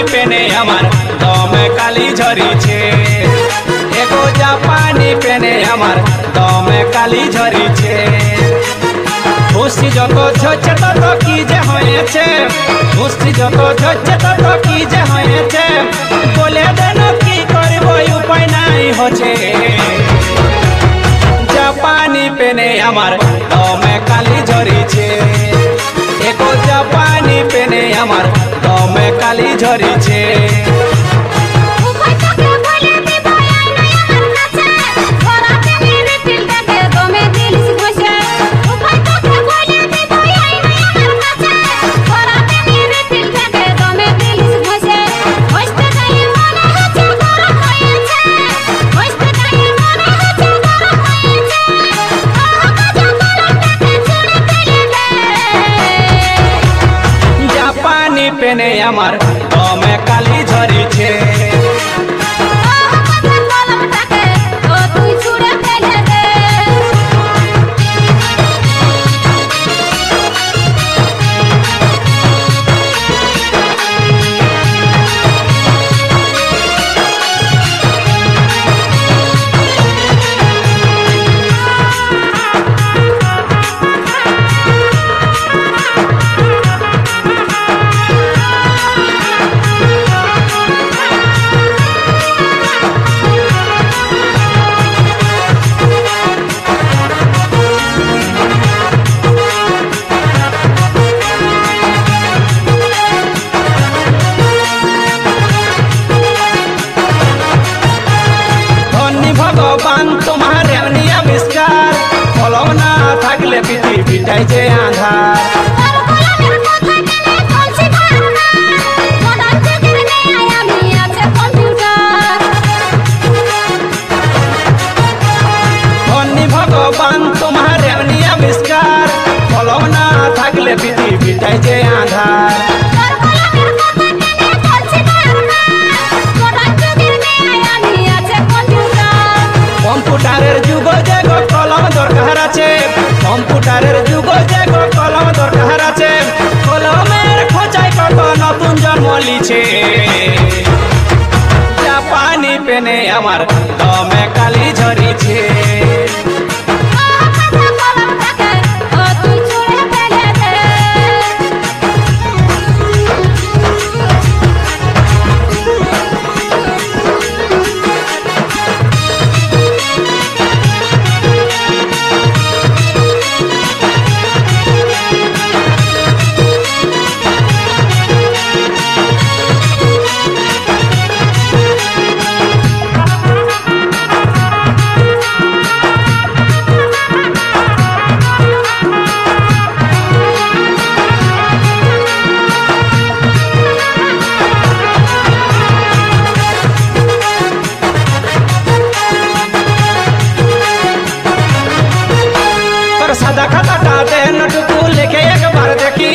পেনে আমার দমে কালি ঝরিছে এগো জাপানি পেনে আমার দমে কালি ঝরিছে খুশি যত ঝরছে তত কি যে হয়েছে খুশি যত ঝরছে তত কি যে হয়েছে বলে দেন কি করব উপায় নাই হচ্ছে জাপানি পেনে আমার দমে কালি ঝরিছে এগো জাপানি পেনে আমার দমে কালি ঝরিছে পেনে আমার দমে কালি ঝরিছে ভগবান তোমার এমনি আবিষ্কার কলম না থাকলে পৃথিবীটাই যে আঁধার ভগবান তোমার এমনি আবিষ্কার কলম না থাকলে পৃথিবীটাই যে আঁধার কম্পিউটারের যুগ যে কলম দরকার আছে কম্পিউটারের যুগ যে কলম দরকার আছে কলমের খোঁজায় কত নতুন জন্ম লিছে জাপানি পেনে আমার দমে কালি ঝরিছে সাদা খাতাটা দেন টুকু লিখে একবার দেখি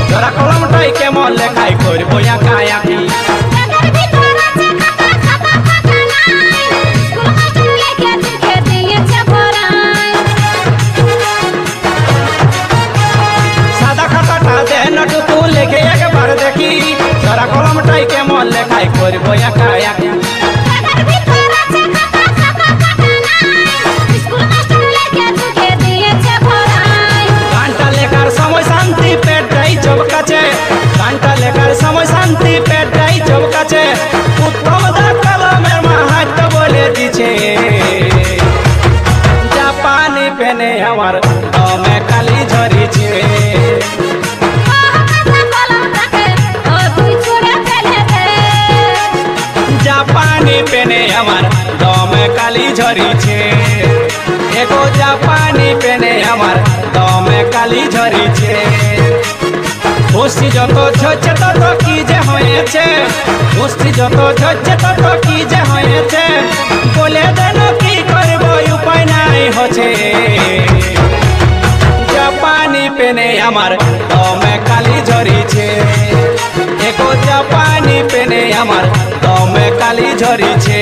তোরা কলমটাই কেমন লেখাই করবো একা একি সাদা খাতাটা দেন টুকু লিখে একবার দেখি তোরা কলমটাই কেমন লেখাই করবো একা একি গানটা লেখার সময় শান্তি পেটাই চৌকাছে উত্তম দা কলমের মাহাত্ম বলে দিছে জাপানি পেনে আমার দমে কালি ঝরিছে জাপানি পেনে আমার দমে কালি ঝরিছে এগো জাপানি পেনে আমার দমে কালি ঝরিছে খুশি যত ঝরছে তত কি যে হয়েছে খুশি যত ঝরছে তত কি যে হয়েছে বলে দেন কি করব উপায় নাই হচ্ছে জাপানি পেনে আমার দমে কালি ঝরিছে এগো জাপানি পেনে আমার দমে কালি ঝরিছে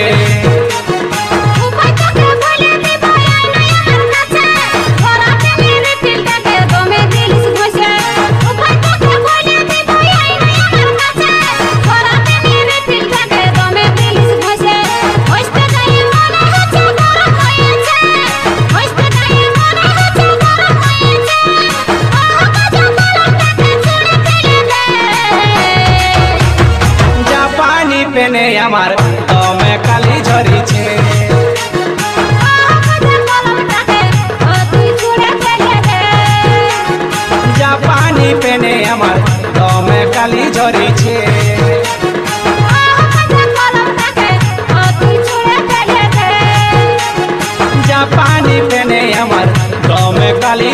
আমার দমে কালি ঝরিছে জাপানি পেনে আমার দমে কালি ঝরিছে জাপানি পেনে আমার দমে কালি